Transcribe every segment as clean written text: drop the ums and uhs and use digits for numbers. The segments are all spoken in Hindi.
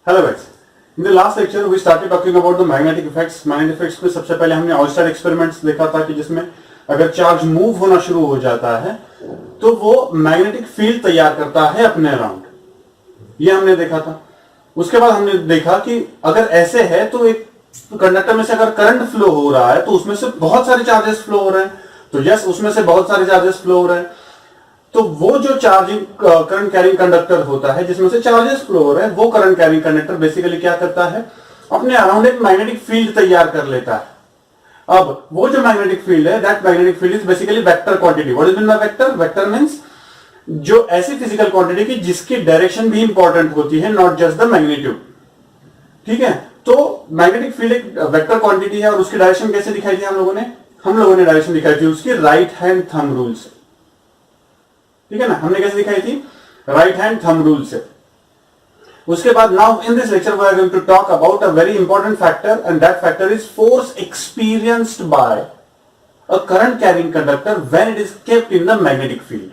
Hello guys. In the last lecture we started talking about the magnetic effects. Magnetic effects में सबसे पहले हमने ऑयस्टर एक्सपेरिमेंट्स देखा था कि जिसमें अगर चार्ज मूव होना शुरू हो जाता है तो वो मैग्नेटिक फील्ड तैयार करता है अपने अराउंड, ये हमने देखा था। उसके बाद हमने देखा कि अगर ऐसे है तो एक कंडक्टर में से अगर करंट फ्लो हो रहा है तो उसमें से बहुत सारे चार्जेस फ्लो हो रहे हैं, तो यस उसमें से बहुत सारे चार्जेस फ्लो हो रहे हैं, तो वो जो चार्जिंग करंट कैरिंग कंडक्टर होता है जिसमें से चार्जेस फ्लो हो रहे हैं, वो करंट कैरिंग कंडक्टर बेसिकली क्या करता है, अपने अराउंड एक मैग्नेटिक फील्ड तैयार कर लेता है। अब वो जो मैग्नेटिक फील्ड है, that magnetic field is basically vector quantity. What is mean by vector? Vector means जो ऐसी फिजिकल क्वांटिटी की जिसकी डायरेक्शन भी इंपॉर्टेंट होती है, नॉट जस्ट द मैग्नीट्यूड। ठीक है, तो मैग्नेटिक फील्ड एक वेक्टर क्वांटिटी है और उसकी डायरेक्शन कैसे दिखाई थी हम लोगों ने डायरेक्शन दिखाई थी उसकी राइट हैंड थंब रूल से। ठीक है ना, हमने कैसे दिखाई थी? राइट हैंड थंब रूल से। उसके बाद now in this lecture we are going to talk about a very important factor and that factor is force experienced by a current carrying conductor when it is kept in the magnetic field.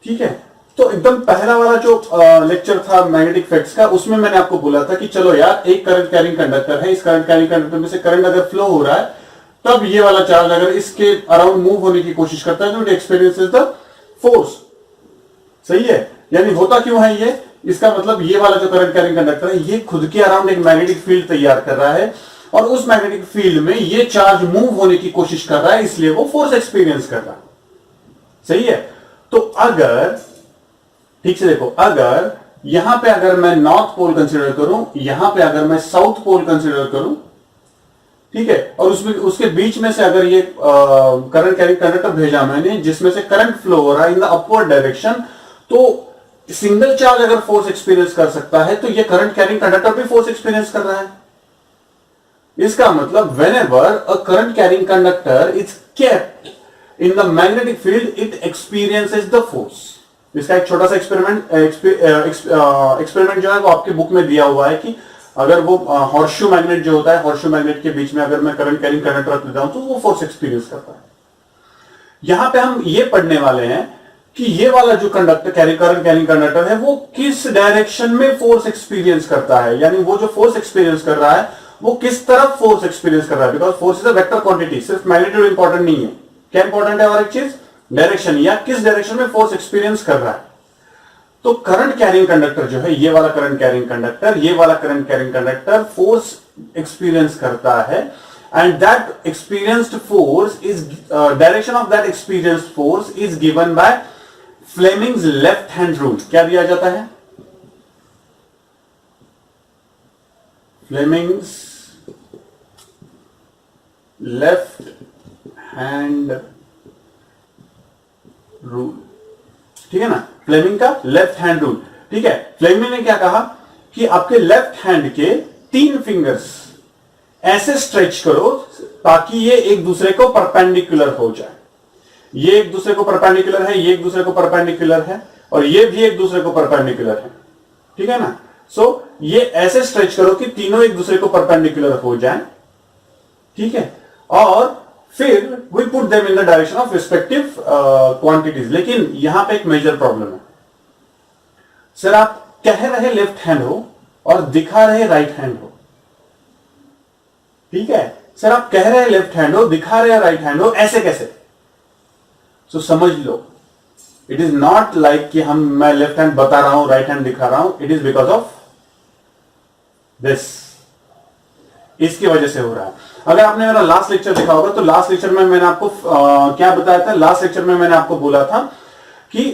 ठीक है, तो एकदम पहला वाला जो लेक्चर था मैग्नेटिक इफेक्ट्स का, उसमें मैंने आपको बोला था कि चलो यार एक करंट कैरिंग कंडक्टर है, इस करंट कैरिंग कंडक्टर में से करंट अगर फ्लो हो रहा है तब ये वाला चार्ज अगर इसके अराउंड मूव होने की कोशिश करता है तो इट एक्सपीरियंसेस द फोर्स। सही है, यानी होता क्यों है ये? इसका मतलब ये वाला जो करंट कैरिंग कंडक्टर है ये खुद के अराउंड एक मैग्नेटिक फील्ड तैयार कर रहा है और उस मैग्नेटिक फील्ड में ये चार्ज मूव होने की कोशिश कर रहा है, इसलिए वो फोर्स एक्सपीरियंस कर रहा है। सही है, तो अगर ठीक से देखो, अगर यहां पे अगर मैं नॉर्थ पोल कंसीडर करूं, यहां पे अगर मैं साउथ पोल कंसीडर करूं, ठीक है, और उसमें उसके बीच में से अगर ये करंट कैरिंग कंडक्टर भेजा मैंने जिसमें से करंट फ्लो हो रहा है इन द अपवर्ड डायरेक्शन, तो सिंगल चार्ज अगर फोर्स एक्सपीरियंस कर सकता है तो ये करंट कैरिंग कंडक्टर भी फोर्स एक्सपीरियंस कर रहा है। इसका मतलब whenever a current carrying conductor is kept in the magnetic field it experiences the force. इसका एक छोटा सा एक्सपेरिमेंट जो है वो आपके बुक में दिया हुआ है कि अगर वो हॉर्सशू मैग्नेट जो होता है, हॉर्सशू मैग्नेट के बीच में अगर मैं करंट कैरिंग कंडक्टर रख देता हूं तो वो फोर्स एक्सपीरियंस करता है। यहां पे हम ये पढ़ने वाले हैं कि ये वाला जो करंट कैरिंग कंडक्टर है वो किस डायरेक्शन में फोर्स एक्सपीरियंस करता है, यानी वो जो फोर्स एक्सपीरियंस कर रहा है वो किस तरफ फोर्स एक्सपीरियंस कर रहा है। Because force is a vector quantity, सिर्फ मैग्नीट्यूड इंपॉर्टेंट नहीं है, क्या इंपॉर्टेंट है और एक चीज डायरेक्शन, या किस डायरेक्शन में फोर्स एक्सपीरियंस कर रहा है। तो करंट कैरिंग कंडक्टर जो है, ये वाला करंट कैरिंग कंडक्टर, ये वाला current carrying conductor force experience करता है and that experienced force is direction of that experienced force is given by Fleming's left hand rule. क्या दिया जाता है? Fleming's left hand rule. ठीक है ना, फ्लेमिंग का लेफ्ट हैंड रूल। ठीक है, फ्लेमिंग ने क्या कहा कि आपके लेफ्ट हैंड के 3 फिंगर्स ऐसे स्ट्रेच करो ताकि ये एक दूसरे को परपेंडिकुलर हो जाए। ये एक दूसरे को परपेंडिकुलर है, ये एक दूसरे को परपेंडिकुलर है और ये भी एक दूसरे को परपेंडिकुलर है। ठीक है ना, सो ये ऐसे स्ट्रेच करो कि तीनों एक दूसरे को परपेंडिकुलर हो जाए। ठीक है, और फिर we put them in the direction of respective quantities. लेकिन यहां पे एक मेजर प्रॉब्लम है। सर आप कह रहे लेफ्ट हैंड हो और दिखा रहे राइट हैंड हो। ठीक है, सर आप कह रहे लेफ्ट हैंड हो, दिखा रहे राइट हैंड हो, ऐसे कैसे? सो समझ लो, इट इज नॉट लाइक कि मैं लेफ्ट हैंड बता रहा हूं, राइट हैंड दिखा रहा हूं। It is because of this, इसकी वजह से हो रहा है। अगर आपने मेरा लास्ट लेक्चर देखा होगा तो लास्ट लेक्चर में मैंने आपको क्या बताया था? लास्ट लेक्चर में मैंने आपको बोला था कि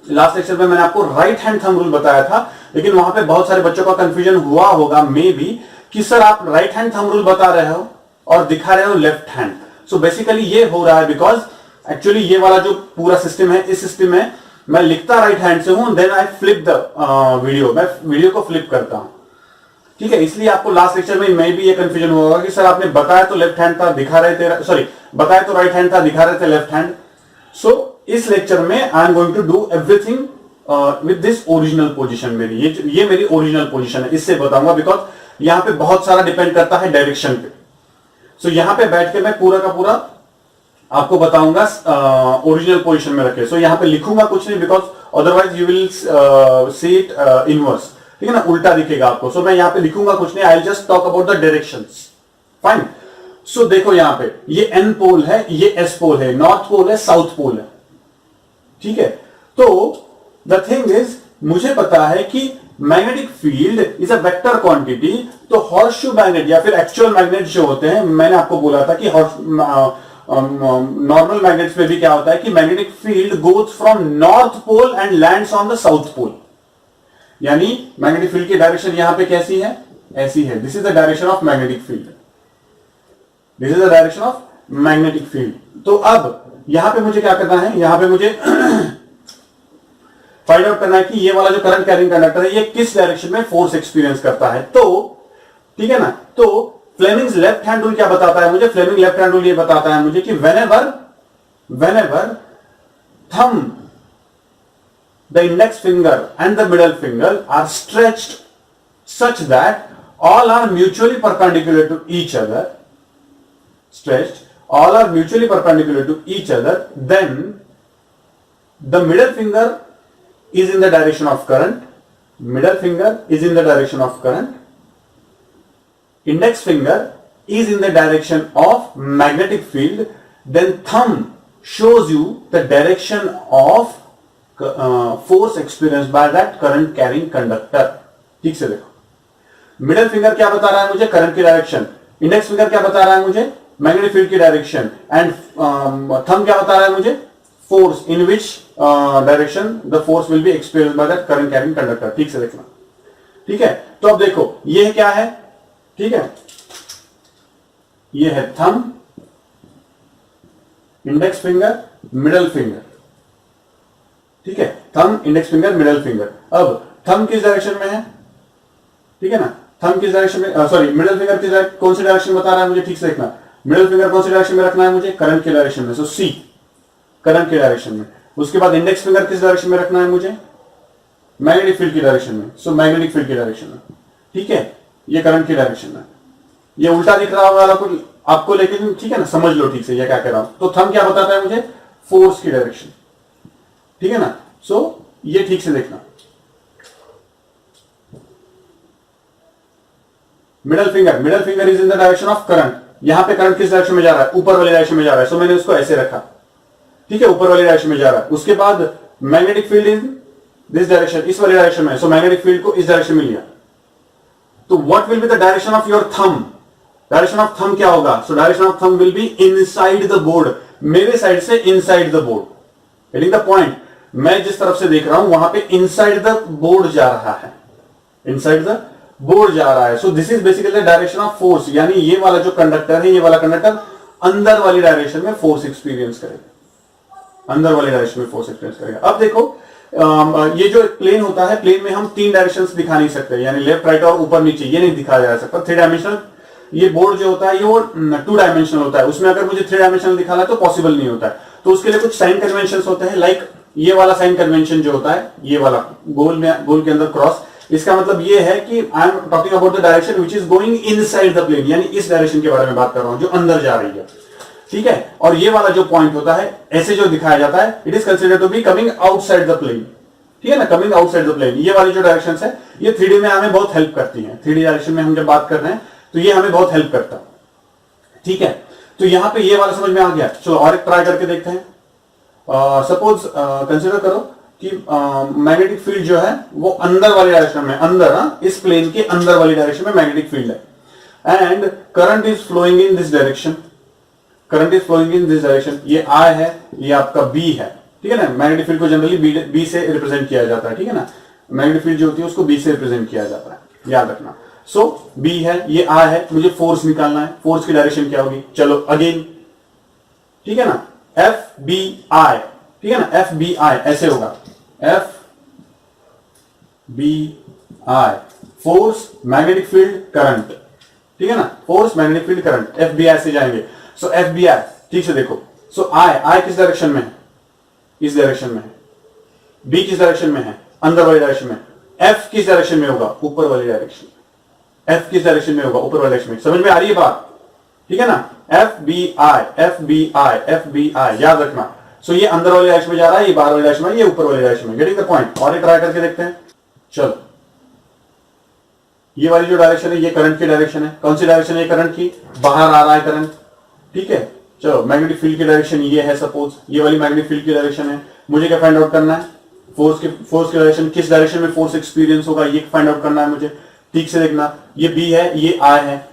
लास्ट लेक्चर में मैंने आपको राइट हैंड थंब रूल बताया था, लेकिन वहां पे बहुत सारे बच्चों का कंफ्यूजन हुआ होगा मे बी कि सर आप राइट हैंड थंब रूल बता रहे हो और दिखा रहे हो लेफ्ट हैंड। सो बेसिकली ये हो रहा है बिकॉज एक्चुअली ये वाला जो पूरा सिस्टम है, इस सिस्टम में मैं लिखता राइट हैंड से हूं, then I flip the video, मैं वीडियो को फ्लिप करता हूं। ठीक है, इसलिए आपको लास्ट लेक्चर में भी ये कंफ्यूजन हुआ होगा कि सर आपने बताया तो लेफ्ट हैंड था, दिखा रहे थे, सॉरी बताया तो राइट हैंड था, दिखा रहे थे लेफ्ट हैंड। सो इस लेक्चर में I am going to do everything with this original position. मेरी ये मेरी ओरिजिनल पोजीशन है, इससे बताऊंगा बिकॉज यहां पे बहुत सारा डिपेंड करता है डायरेक्शन पे। सो यहां पे बैठ के मैं पूरा का पूरा आपको बताऊंगा ओरिजिनल पोजीशन में रखे। सो यहां पे लिखूंगा कुछ नहीं because otherwise you will see it inverse. ठीक है ना, उल्टा दिखेगा आपको। सो मैं यहां पे लिखूंगा कुछ नहीं, I will just talk about the directions. Fine. So देखो यहां पे ये एन पोल है, ये एस पोल है, नॉर्थ पोल है, साउथ पोल है, ठीक है। तो द थिंग इज, मुझे पता है कि magnetic field is a vector quantity. तो हॉर्सशू मैग्नेट या फिर एक्चुअल मैग्नेट जो होते हैं, मैंने आपको बोला था कि नॉर्मल मैग्नेट्स में भी क्या होता है कि magnetic field goes from north pole and lands on the south pole. यानी मैग्नेटिक फील्ड की डायरेक्शन यहां पे कैसी है, ऐसी है। This is the direction of magnetic field, this is the direction of magnetic field. तो अब यहां पे मुझे क्या करना है, यहां पे मुझे फाइंड आउट करना है कि ये वाला जो करंट कैरिंग कंडक्टर है ये किस डायरेक्शन में फोर्स एक्सपीरियंस करता है। तो ठीक है ना, तो फ्लेमिंग्स लेफ्ट हैंड रूल क्या बताता है मुझे, फ्लेमिंग लेफ्ट हैंड रूल ये बताता है मुझे कि whenever thumb, the index finger and the middle finger are stretched such that all are mutually perpendicular to each other, then the middle finger is in the direction of current, index finger is in the direction of magnetic field, then thumb shows you the direction of force experienced by that current carrying conductor। ठीक से देखो, मिडिल फिंगर क्या बता रहा है मुझे, करंट की डायरेक्शन, इंडेक्स फिंगर क्या बता रहा है मुझे, मैग्नेटिक फील्ड की डायरेक्शन, एंड थंब क्या बता रहा है मुझे, force, in which direction the force will be experienced by that current carrying conductor. ठीक से देखना, ठीक है। तो अब देखो ये क्या है, ठीक है, ये है thumb, index finger, middle finger, ठीक है, thumb, index finger, middle finger. अब थंब किस डायरेक्शन में है, ठीक है ना, थंब किस डायरेक्शन में, सॉरी मिडल फिंगर कौन सी डायरेक्शन बता रहा है मुझे, ठीक से देखना, मिडल फिंगर कौन सी डायरेक्शन में रखना है मुझे, करंट की डायरेक्शन में, सो सी, करंट की डायरेक्शन में। उसके बाद इंडेक्स फिंगर किस डायरेक्शन में रखना है मुझे, मैग्नेटिक फील्ड की डायरेक्शन में, सो मैग्नेटिक फील्ड की डायरेक्शन में, ठीक है, ये करंट की डायरेक्शन में। ये उल्टा दिख रहा होगा आपको, लेकिन ठीक है ना, समझ लो ठीक से ये क्या कह रहा हूं। तो थंब क्या बताता है मुझे, फोर्स की डायरेक्शन, ठीक है ना। सो ये ठीक से देखना, middle finger is in the direction of current. यहां पे करंट किस डायरेक्शन में जा रहा है, ऊपर वाले डायरेक्शन में जा रहा है, सो मैंने उसको ऐसे रखा, ठीक है, ऊपर वाले डायरेक्शन में जा रहा है। उसके बाद magnetic field in this direction, इस वाले डायरेक्शन में, सो मैग्नेटिक फील्ड को इस डायरेक्शन में लिया। तो what will be the direction of your thumb, direction of thumb क्या होगा, so direction of thumb will be inside the board, मेरे साइड से inside the board. Getting the point, मैं जिस तरफ से देख रहा हूं वहां पे इनसाइड द बोर्ड जा रहा है, इनसाइड द बोर्ड जा रहा है। So this is basically the direction of force, यानी ये वाला जो कंडक्टर है, ये वाला कंडक्टर अंदर वाली डायरेक्शन में फोर्स एक्सपीरियंस करेगा, अंदर वाली डायरेक्शन में फोर्स एक्सपीरियंस करेगा। अब देखो ये जो प्लेन होता है, प्लेन में हम तीन डायरेक्शंस दिखा नहीं सकते, यानी लेफ्ट राइट और ऊपर नीचे, ये नहीं दिखाया जा सकता। थ्री डायमेंशनल ये बोर्ड जो होता है ये वो 2 डायमेंशनल होता है, उसमें अगर मुझे 3 डायमेंशनल दिखाना है तो पॉसिबल नहीं होता है। तो उसके लिए कुछ साइन कन्वेंशन होते हैं, लाइक ये वाला साइन कन्वेंशन जो होता है, ये वाला गोल के अंदर क्रॉस, इसका मतलब ये है कि I am talking about the direction which is going inside the plane, यानी इस डायरेक्शन के बारे में बात कर रहा हूं जो अंदर जा रही है, ठीक है। और ये वाला जो पॉइंट होता है ऐसे जो दिखाया जाता है, it is considered to be coming outside the plane, ठीक है ना, कमिंग आउटसाइड द प्लेन। ये वाली जो डायरेक्शन है ये 3D में हमें बहुत हेल्प करती है, 3D डायरेक्शन में हम जब बात कर रहे हैं तो ये हमें बहुत हेल्प करता है, ठीक है। तो यहां पे ये वाला समझ में आ गया। चलो और एक ट्राई करके देखते हैं। सपोज कंसिडर करो कि मैग्नेटिक फील्ड जो है वो अंदर वाली डायरेक्शन में, अंदर, इस प्लेन के अंदर वाली डायरेक्शन में मैग्नेटिक फील्ड है, and current is flowing in this direction, ये I है, ये आपका B है, ठीक है ना। मैग्नेटिक फील्ड को जनरली B से रिप्रेजेंट किया जाता है, ठीक है ना, मैग्नेटिक फील्ड जो होती है उसको B से रिप्रेजेंट किया जाता है, याद रखना। सो B है, ये I है, मुझे फोर्स निकालना है, फोर्स की डायरेक्शन क्या होगी, चलो अगेन, ठीक है ना, FBI, ठीक है ना, FBI ऐसे होगा, FBI, force, magnetic field, current, ठीक है ना, force, magnetic field, current, FBI से जाएंगे। सो FBI, ठीक से देखो, सो I किस डायरेक्शन में है, इस डायरेक्शन में है, B किस डायरेक्शन में है, अंदर वाली डायरेक्शन में, F किस डायरेक्शन में होगा, ऊपर वाली डायरेक्शन, F किस डायरेक्शन में होगा, ऊपर वाली डायरेक्शन में। समझ में आ रही है बात, ठीक है ना, FBI, याद रखना। सो ये अंदर वाली डायरेक्शन में जा रहा है, ये बाहर वाली डायरेक्शन में, ये ऊपर वाली डायरेक्शन में। Getting the point. और एक ट्राई करके देखते हैं, चलो ये वाली जो डायरेक्शन है ये करंट की डायरेक्शन है। कौन सी डायरेक्शन है ये करंट की? बाहर आ रहा है करंट, ठीक है। चलो मैग्नेटिक फील्ड की डायरेक्शन ये है, सपोज ये वाली मैग्नेटिक फील्ड की डायरेक्शन है। मुझे क्या फाइंड आउट करना है? फोर्स की डायरेक्शन, किस डायरेक्शन में फोर्स एक्सपीरियंस होगा ये फाइंड आउट करना है मुझे। ठीक से देखना, ये बी है, ये आई है,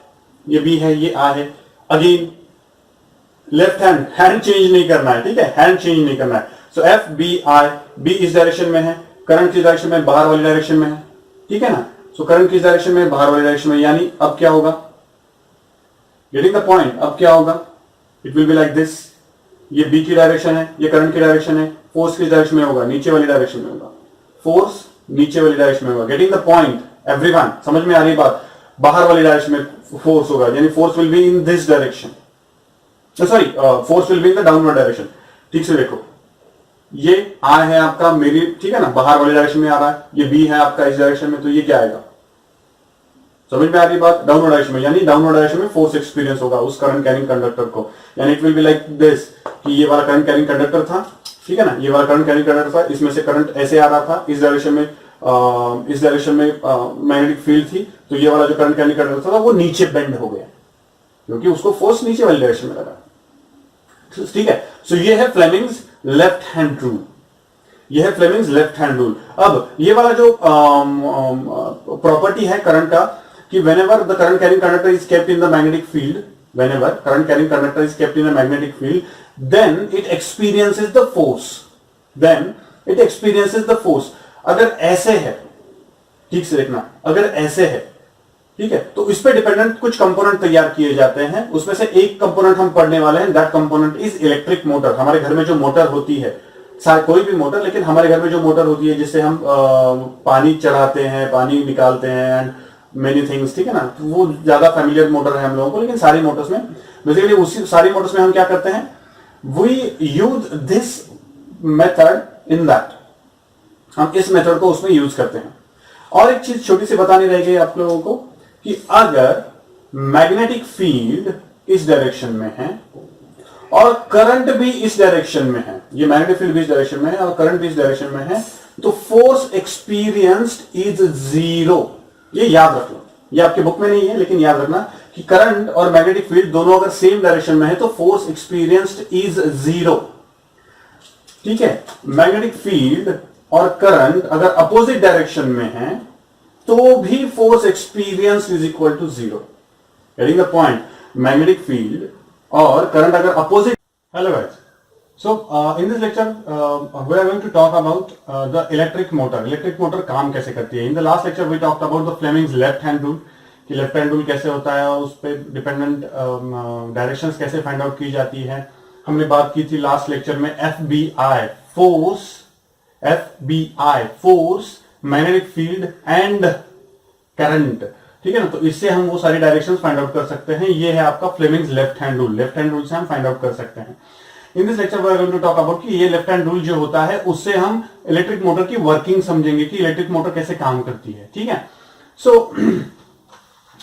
ये बी है, ये आई है। अगेन लेफ्ट हैंड चेंज नहीं करना है, ठीक है, हैंड चेंज नहीं करना है। सो एफ बी आई, बी इस डायरेक्शन में है, करंट किस डायरेक्शन में? बाहर वाली डायरेक्शन में है, ठीक है ना। सो करंट किस डायरेक्शन में? बाहर वाली डायरेक्शन में। यानी अब क्या होगा? Getting the point. अब क्या होगा? It will be like this. ये बी की डायरेक्शन है, ये करंट की डायरेक्शन है। फोर्स किस डायरेक्शन में होगा? नीचे वाली डायरेक्शन में होगा। फोर्स नीचे वाली डायरेक्शन में होगा। गेटिंग द पॉइंट एवरीवन, समझ में आ रही बात? बाहर वाली डायरेक्शन में फोर्स होगा, यानी force will be in this direction, sorry force will be in the downward direction. ठीक से देखो, ये आई है आपका मेरी, ठीक है ना, बाहर वाली डायरेक्शन में आ रहा है। ये बी है आपका इस डायरेक्शन में, तो ये क्या आएगा? समझ में आ रही बात? डाउनवर्ड डायरेक्शन में, यानी डाउनवर्ड डायरेक्शन में फोर्स एक्सपीरियंस होगा उस करंट कैरिंग कंडक्टर को। यानी it will be like this, कि ये वाला करंट कैरिंग कंडक्टर था, ठीक है ना, ये वाला करंट कैरिंग कंडक्टर था, इसमें से करंट ऐसे आ रहा था, इस डायरेक्शन में मैग्नेटिक फील्ड थी, तो ये वाला जो करंट कैरिंग कंडक्टर था वो नीचे बेंड हो गया, क्योंकि उसको फोर्स नीचे वाली डायरेक्शन में लगा, ठीक है। सो ये है फ्लेमिंग्स लेफ्ट हैंड रूल, ये है फ्लेमिंग्स लेफ्ट हैंड रूल। अब ये वाला जो प्रॉपर्टी है करंट का, कि whenever the current carrying conductor is kept in the magnetic field, whenever current carrying conductor is kept in the magnetic field, then it experiences the force, then it experiences the force. अगर ऐसे है, ठीक से देखना, अगर ऐसे है, ठीक है, तो इस पे डिपेंडेंट कुछ कंपोनेंट तैयार किए जाते हैं। उसमें से एक कंपोनेंट हम पढ़ने वाले हैं, that component is electric motor. हमारे घर में जो मोटर होती है, कोई भी मोटर, लेकिन हमारे घर में जो मोटर होती है जिससे हम पानी चढ़ाते हैं, पानी निकालते हैं एंड मेनी थिंग्स, ठीक है ना, तो वो ज्यादा फैमिलियर मोटर है हम लोगों को। लेकिन सारी मोटर्स में बेसिकली, उसी सारी मोटर्स में हम क्या करते हैं? We use this method in that, हम इस मेथड को उसमें यूज करते हैं। और एक चीज छोटी सी बतानी रह गई आप लोगों को, कि अगर मैग्नेटिक फील्ड इस डायरेक्शन में है और करंट भी इस डायरेक्शन में है, ये मैग्नेटिक फील्ड भी इस डायरेक्शन में है और करंट भी इस डायरेक्शन में है, तो फोर्स एक्सपीरियंस्ड इज जीरो। ये याद रख लो, ये आपके बुक में नहीं है लेकिन याद रखना कि करंट और मैग्नेटिक फील्ड दोनों अगर सेम डायरेक्शन में है तो फोर्स एक्सपीरियंस्ड इज जीरो, ठीक है। मैग्नेटिक फील्ड और करंट अगर अपोजिट डायरेक्शन में है तो भी force experience is equal to zero. Getting the point? Magnetic field और करंट अगर opposite. Hello guys, so in this lecture we are going to talk about the electric motor. Electric motor काम कैसे करती है। In the last lecture we talked about the Fleming's left hand rule, कि लेफ्ट हैंड रूल कैसे होता है और उस पर डिपेंडेंट डायरेक्शंस कैसे फाइंड आउट की जाती है। हमने बात की थी लास्ट लेक्चर में FBI force, FBI force, magnetic field and current, ठीक है ना। तो इससे हम वो सारी डायरेक्शंस फाइंड आउट कर सकते हैं। ये है आपका Fleming's left hand rule. Left hand rule से हम फाइंड आउट कर सकते हैं। In this lecture we are going to talk about कि ये लेफ्ट हैंड रूल जो होता है उससे हम इलेक्ट्रिक मोटर की वर्किंग समझेंगे कि इलेक्ट्रिक मोटर कैसे काम करती है, ठीक है। सो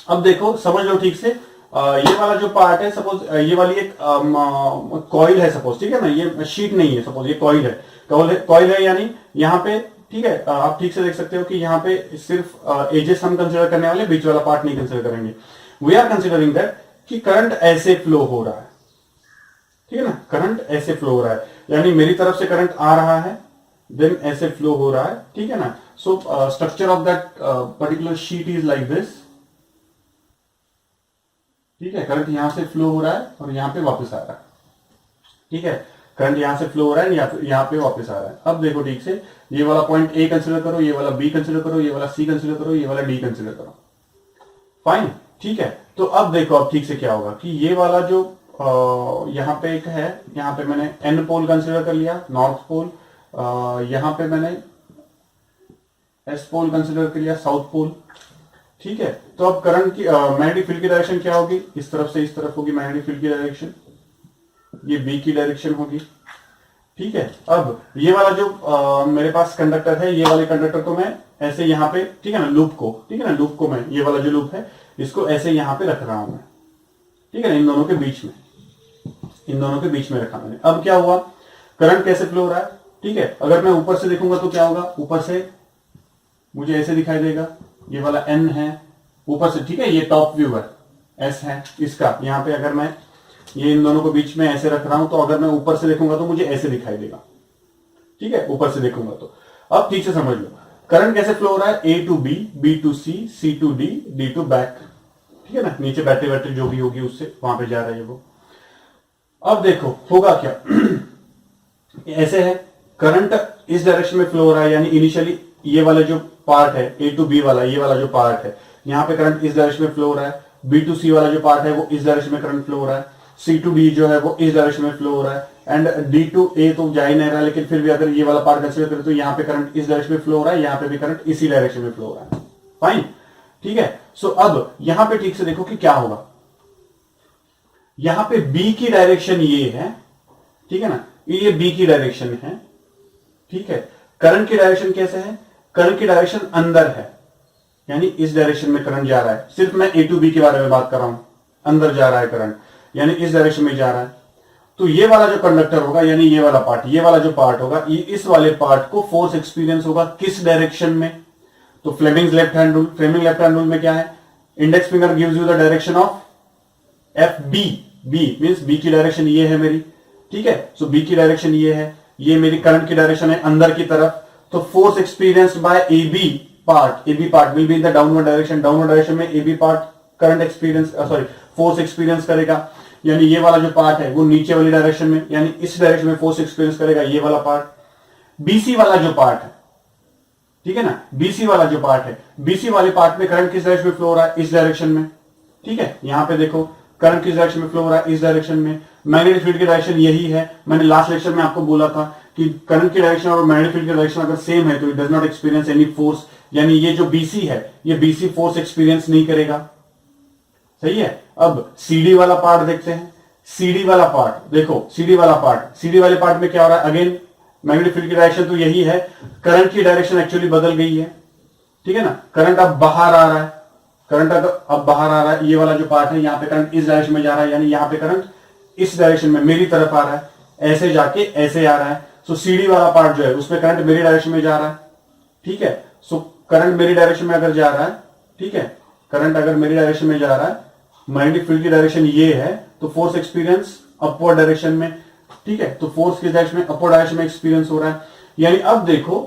अब देखो, समझ लो ठीक से। ये वाला जो पार्ट है, सपोज ये वाली एक कॉइल है, सपोज, ठीक है ना, ये शीट नहीं है, सपोज ये कॉइल है, कॉइल है, यानी यहाँ पे, ठीक है, आप ठीक से देख सकते हो कि यहाँ पे सिर्फ एजेस हम कंसिडर करने वाले, बीच वाला पार्ट नहीं कंसिडर करेंगे। वी आर कंसिडरिंग दैट कि करंट ऐसे फ्लो हो रहा है, ठीक है ना, करंट ऐसे फ्लो हो रहा है, यानी मेरी तरफ से करंट आ रहा है, देन ऐसे फ्लो हो रहा है, ठीक है ना। So structure of that particular sheet is like this, ठीक है। करंट यहां से फ्लो हो रहा है और यहां पे वापस आ रहा है, ठीक है। करंट यहां से फ्लो हो रहा है, यहां पे वापस आ रहा है। अब देखो ठीक से, ये वाला पॉइंट ए कंसिडर करो, ये वाला बी कंसिडर करो, ये वाला सी कंसिडर करो, ये वाला डी कंसिडर करो, फाइन, ठीक है। तो अब देखो, अब ठीक से क्या होगा कि ये वाला जो यहां पे एक है, यहां पे मैंने एन पोल कंसिडर कर लिया, नॉर्थ पोल, यहां पे मैंने एस पोल कंसिडर कर लिया, साउथ पोल, ठीक है। तो अब करंट की मैग्नेटिक फील्ड की डायरेक्शन क्या होगी? इस तरफ से इस तरफ होगी मैग्नेटिक फील्ड की डायरेक्शन, ये बी की डायरेक्शन होगी, ठीक है। अब ये वाला जो मेरे पास कंडक्टर है, ये वाले कंडक्टर को मैं ऐसे यहाँ पे, ठीक है ना, लूप को, ठीक है ना, लूप को मैं, ये वाला जो लूप है इसको ऐसे यहाँ पे रख रहा हूं मैं, ठीक है ना, इन दोनों के बीच में, इन दोनों के बीच में रखा मैंने। अब क्या हुआ? करंट कैसे फ्लो हो रहा है, ठीक है। अगर मैं ऊपर से देखूंगा तो क्या होगा? ऊपर से मुझे ऐसे दिखाई देगा, ये वाला एन है, ऊपर से, ठीक है, ये टॉप व्यू है, एस है इसका। यहां पे अगर मैं ये इन दोनों को बीच में ऐसे रख रहा हूं, तो अगर मैं ऊपर से देखूंगा तो मुझे ऐसे दिखाई देगा, ठीक है, ऊपर से देखूंगा तो। अब ठीक से समझ लो करंट कैसे फ्लो हो रहा है, A to B, B to C, C to D, D to back, ठीक है ना, नीचे बैटरी बैटरी जो भी होगी उससे वहां पे जा रहा है वो। अब देखो होगा क्या ऐसे है, करंट इस डायरेक्शन में फ्लो हो रहा है, यानी इनिशियली ये वाला जो पार्ट है ए टू बी वाला, ये वाला जो पार्ट है, यहां पे करंट इस डायरेक्शन में फ्लो हो रहा है। बी टू सी वाला जो पार्ट है वो इस डायरेक्शन में करंट फ्लो हो रहा है। सी टू डी जो है वो इस डायरेक्शन में फ्लो हो रहा है। एंड डी टू ए तो जा ही नहीं रहा है, लेकिन फिर भी अगर ये वाला पार्ट कंसीडर करें तो यहाँ पे करंट इस डायरेक्शन में फ्लो हो रहा है, यहाँ पे भी करंट इसी डायरेक्शन में फ्लो हो रहा है। फाइन, ठीक है। सो अब यहां पे ठीक से देखो कि क्या होगा। यहां पे बी की डायरेक्शन ये है, ठीक है ना, ये बी की डायरेक्शन है, ठीक है। करंट की डायरेक्शन कैसे है, करंट की डायरेक्शन अंदर है, यानी इस डायरेक्शन में करंट जा रहा है। सिर्फ मैं ए टू बी के बारे में बात कर रहा हूं, अंदर जा रहा है करंट, यानी इस डायरेक्शन में जा रहा है। तो ये वाला जो कंडक्टर होगा, यानी ये वाला पार्ट, ये वाला जो पार्ट होगा, ये इस वाले पार्ट को फोर्स एक्सपीरियंस होगा किस डायरेक्शन में, तो Fleming's left hand rule, Fleming left hand rule में क्या है, index finger gives you the direction of F B, B means B की डायरेक्शन ये है मेरी, ठीक है। सो बी की डायरेक्शन ये है, ये मेरी करंट की डायरेक्शन है अंदर की तरफ। तो force experience by A B part will be in the downward direction, downward direction में A B part current experience sorry force experience करेगा, यानी ये वाला जो पार्ट है वो नीचे वाली डायरेक्शन में, यानी इस डायरेक्शन में फोर्स एक्सपीरियंस करेगा ये वाला पार्ट। बीसी वाला जो पार्ट है, ठीक है ना, बीसी वाला जो पार्ट है, बीसी वाले पार्ट में करंट किस डायरेक्शन में फ्लो हो रहा है, इस डायरेक्शन में, ठीक है। यहां पे देखो करंट किस डायरेक्शन में फ्लो हो रहा है, इस डायरेक्शन में। मैग्नेटिक फील्ड की डायरेक्शन यही है, मैंने लास्ट लेक्चर में आपको बोला था कि करंट की डायरेक्शन और मैग्नेटिक फील्ड की डायरेक्शन अगर सेम है तो it does not experience any force, यानी ये जो बीसी है ये बीसी फोर्स एक्सपीरियंस नहीं करेगा, सही है। अब सीडी वाला पार्ट देखते हैं, सीडी वाला पार्ट देखो, सीडी वाला पार्ट, सीडी वाले पार्ट में क्या हो रहा है, अगेन मैग्नेटिक फील्ड की डायरेक्शन तो यही है, करंट की डायरेक्शन एक्चुअली बदल गई है, ठीक है ना। करंट अब बाहर आ रहा है, करंट अब बाहर आ रहा है, ये वाला जो पार्ट है यहाँ पे करंट इस डायरेक्शन में जा रहा है, यानी यहाँ पे करंट इस डायरेक्शन में मेरी तरफ आ रहा है, ऐसे जाके ऐसे आ रहा है। सो सीडी वाला पार्ट जो है उसमें करंट मेरी डायरेक्शन में जा रहा है, ठीक है। सो करंट मेरी डायरेक्शन में अगर जा रहा है, ठीक है, करंट अगर मेरी डायरेक्शन में जा रहा है, मैग्नेटिक फील्ड की डायरेक्शन ये है, तो फोर्स एक्सपीरियंस अपवर्ड डायरेक्शन में, ठीक है। तो फोर्स किस डायरेक्शन में, अपवर्ड डायरेक्शन में एक्सपीरियंस हो रहा है। यानी अब देखो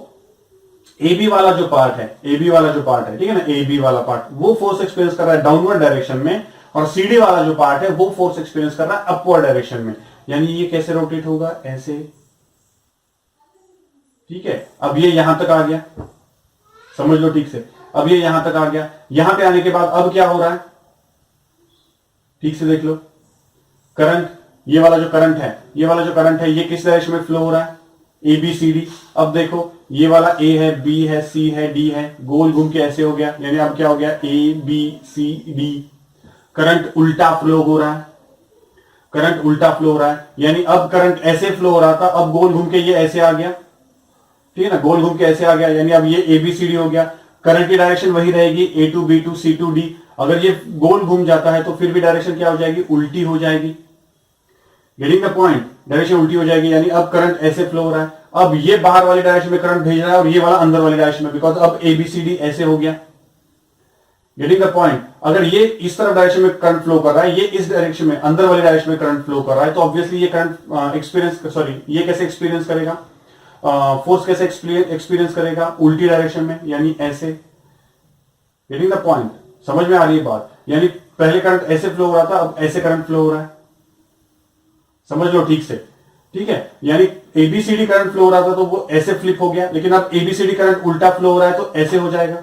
ए बी वाला जो पार्ट है, ए बी वाला जो पार्ट है, ठीक है ना, ए बी वाला पार्ट वो फोर्स एक्सपीरियंस कर रहा है डाउनवर्ड डायरेक्शन में, और सीडी वाला जो पार्ट है वो फोर्स एक्सपीरियंस कर रहा है अपवर्ड डायरेक्शन में। यानी ये कैसे रोटेट होगा, ऐसे, ठीक है। अब ये यहां तक आ गया, समझ लो ठीक से, अब ये यहां तक आ गया। यहां पे आने के बाद अब क्या हो रहा है, ठीक से देख लो, करंट, ये वाला जो करंट है, ये वाला जो करंट है ये किस डायरेक्शन में फ्लो हो रहा है, ए बी सी डी। अब देखो ये वाला ए है, बी है, सी है, डी है, गोल घूम के ऐसे हो गया, यानी अब क्या हो गया, A B C D, current उल्टा फ्लो हो रहा है, करंट उल्टा फ्लो हो रहा है, यानी अब करंट ऐसे फ्लो हो रहा था, अब गोल घूम के ये ऐसे आ गया, ठीक है ना, गोल घूम के ऐसे आ गया, यानी अब ये ए बी सी डी हो गया। करंट की डायरेक्शन वही रहेगी, A to B to C to D. अगर ये गोल घूम जाता है तो फिर भी डायरेक्शन क्या हो जाएगी, उल्टी हो जाएगी। गेटिंग द पॉइंट, डायरेक्शन उल्टी हो जाएगी, यानी अब करंट ऐसे फ्लो हो रहा है, अब ये बाहर वाली डायरेक्शन में करंट भेज रहा है और ये वाला अंदर वाली डायरेक्शन में, बिकॉज अब ए बी सी डी ऐसे हो गया। गेटिंग द पॉइंट, अगर ये इस तरफ डायरेक्शन में करंट फ्लो कर रहा है, ये इस डायरेक्शन में अंदर वाली डायरेक्शन में करंट फ्लो कर रहा है, तो ऑब्वियसली ये करंट एक्सपीरियंस सॉरी ये कैसे एक्सपीरियंस करेगा, फोर्स कैसे एक्सपीरियंस करेगा, उल्टी डायरेक्शन में, यानी ऐसे। गेटिंग द पॉइंट, समझ में आ रही है बात, यानी पहले करंट ऐसे फ्लो हो रहा था, अब ऐसे करंट फ्लो हो रहा है, समझ लो ठीक से, ठीक है। यानी एबीसीडी करंट फ्लो हो रहा था तो वो ऐसे फ्लिप हो गया, लेकिन अब एबीसीडी करंट उल्टा फ्लो हो रहा है तो ऐसे हो जाएगा।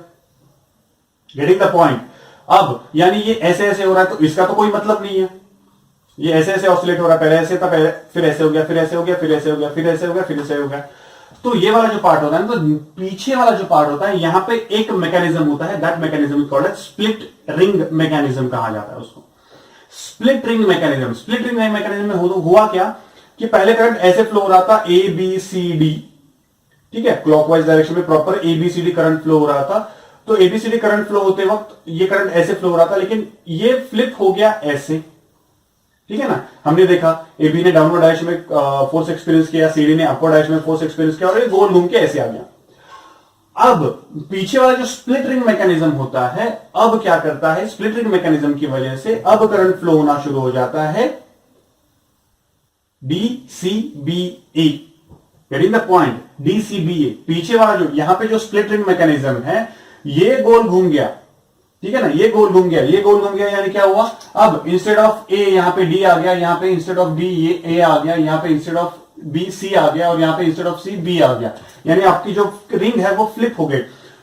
गेटिंग द पॉइंट, अब यानी ये ऐसे ऐसे हो रहा है तो इसका तो कोई मतलब नहीं है, ये ऐसे ऐसे ऑसिलेट हो रहा है, पहले ऐसे था, पहले फिर ऐसे हो गया, फिर ऐसे हो गया, फिर ऐसे हो गया, फिर ऐसे हो गया, फिर ऐसे हो गया। तो ये वाला जो पार्ट होता है ना, तो पीछे वाला जो पार्ट होता है, यहां पे एक मैकेनिज्म होता है, that mechanism is called split ring mechanism कहा जाता है उसको, split ring mechanism. Split ring mechanism में हुआ क्या कि पहले करंट ऐसे फ्लो हो रहा था, ए बी सी डी, ठीक है, क्लॉकवाइज डायरेक्शन में प्रॉपर एबीसीडी करंट फ्लो हो रहा था। तो एबीसीडी करंट फ्लो होते वक्त ये करंट ऐसे फ्लो हो रहा था, लेकिन ये फ्लिप हो गया ऐसे, ठीक है ना। हमने देखा एबी ने डाउनवर्ड डायरेक्शन में फोर्स एक्सपीरियंस किया, सीडी ने अपवर्ड डायरेक्शन में फोर्स एक्सपीरियंस किया, और ये गोल घूम के ऐसे आ गया। अब पीछे वाला जो स्प्लिट रिंग मैकेनिज्म होता है, अब क्या करता है, स्प्लिट रिंग मैकेनिज्म की वजह से अब करंट फ्लो होना शुरू हो जाता है DCBA, getting the point, DCBA। पीछे वाला जो यहां पे जो स्प्लिट रिंग मैकेनिज्म है, ये गोल घूम गया, ठीक है ना, ये गोल घूम गया, ये गोल घूम गया, यानी क्या हुआ, अब इंस्टेड ऑफ ए यहां पे डी आ गया, यहां पे इंस्टेड ऑफ डी ये ए आ गया, यहां पे इंस्टेड ऑफ बी सी आ गया, और यहां पे इंस्टेड ऑफ सी बी आ गया, यानी आपकी जो रिंग है वो फ्लिप हो गई,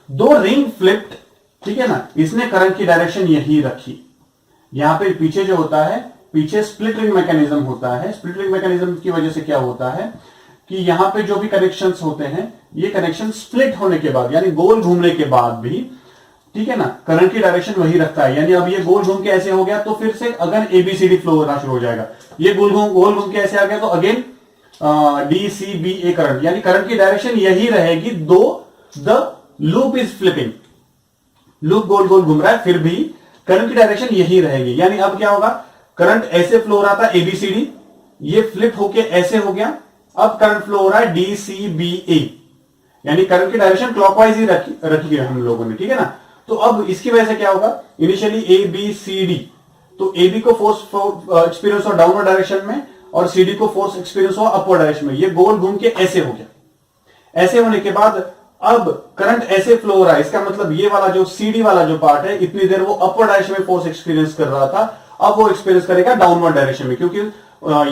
दो रिंग फ्लिप्ड, ठीक है ना। इसने करंट की डायरेक्शन यही रखी। यहां पे पीछे जो होता है, पीछे स्प्लिट रिंग मैकेनिज्म होता है। स्प्लिट रिंग मैकेनिज्म की वजह से क्या होता है कि यहां पे जो भी कनेक्शंस होते हैं, ये कनेक्शन स्प्लिट होने के बाद, यानी गोल घूमने के बाद भी, ठीक है ना, करंट की डायरेक्शन वही रखता है। यानी अब ये गोल घूम के ऐसे हो गया, तो फिर से अगर एबीसीडी फ्लो होना शुरू हो जाएगा। ये गोल घूम के ऐसे आ गया, तो अगेन DCBA करंट, यानी करंट की डायरेक्शन यही रहेगी, though the loop is flipping, loop गोल गोल घूम रहा है, फिर भी करंट की डायरेक्शन यही रहेगी। यानी अब क्या होगा, करंट ऐसे फ्लो हो रहा था एबीसीडी, ये फ्लिप होके ऐसे हो गया, अब करंट फ्लो हो रहा है DCBA, यानी करंट की डायरेक्शन क्लॉकवाइज ही रखी है हम लोगों ने, ठीक है ना। तो अब इसकी वजह से क्या होगा, इनिशियली ABCD, तो AB को फोर्स एक्सपीरियंस हुआ डाउनवर्ड डायरेक्शन में, और CD को फोर्स एक्सपीरियंस हुआ अपवर्ड डायरेक्शन में। ये गोल घूम के ऐसे हो गया। ऐसे होने के बाद अब करंट ऐसे फ्लो हो रहा है, इसका मतलब ये वाला जो CD वाला जो पार्ट है, इतनी देर वो अपवर्ड डायरेक्शन में फोर्स एक्सपीरियंस कर रहा था, अब वो एक्सपीरियंस करेगा डाउनवर्ड डायरेक्शन में, क्योंकि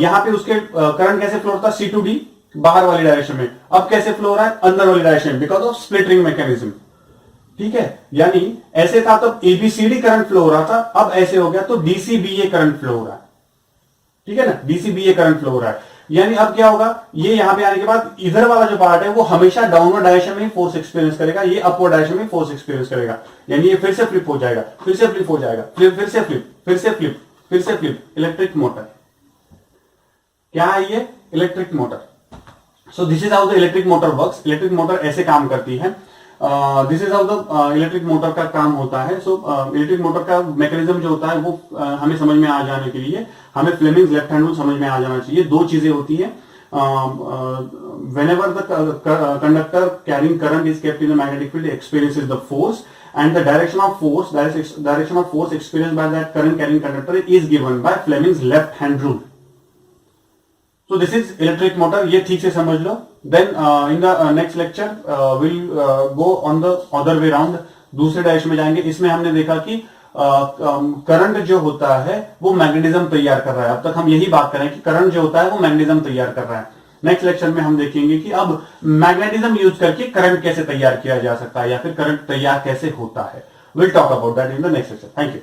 यहां पे उसके करंट कैसे फ्लो होता है, C to D बाहर वाली डायरेक्शन में, अब कैसे फ्लो हो रहा है, अंदर वाली डायरेक्शन में, because of split ring mechanism, ठीक है। यानी ऐसे था तब ABCD करंट फ्लो हो रहा था, अब ऐसे हो गया तो DCBA करंट फ्लो हो रहा है, ठीक है ना, DCBA करंट फ्लो हो रहा है। यानी अब क्या होगा, ये यहां पे आने के बाद इधर वाला जो पार्ट है वो हमेशा डाउनवर्ड डायरेक्शन में फोर्स एक्सपीरियंस करेगा, ये अपवर्ड डायरेक्शन में फोर्स एक्सपीरियंस करेगा, यानी ये फिर से फ्लिप हो जाएगा, फिर से फ्लिप हो जाएगा, फिर से फ्लिप, फिर से फ्लिप, फिर से फ्लिप। इलेक्ट्रिक मोटर क्या है, ये electric motor. So this is how the electric motor works. Electric motor ऐसे काम करती है। This is how the electric motor का काम होता है। सो इलेक्ट्रिक मोटर का मैकेनिज्म जो होता है वो हमें समझ में आ जाने के लिए हमें फ्लेमिंग्स लेफ्ट हैंड रूल समझ में आ जाना चाहिए। दो चीजें होती है, whenever the conductor carrying current is kept in the magnetic field experiences the force, and the direction of force experienced by that current carrying conductor is given by Fleming's left hand rule. So this is electric motor, ये ठीक से समझ लो। Then in the next lecture we'll go on the other way round, दूसरे डायरेक्शन में जाएंगे। इसमें हमने देखा कि करंट जो होता है वो मैग्नेटिज्म तैयार कर रहा है। अब तक हम यही बात करें कि करंट जो होता है वो मैग्नेटिज्म तैयार कर रहा है। नेक्स्ट लेक्चर में हम देखेंगे कि अब मैग्नेटिज्म यूज करके करंट कैसे तैयार किया जा सकता है, या फिर करंट तैयार कैसे होता है। Will talk about that in the next lecture. Thank you.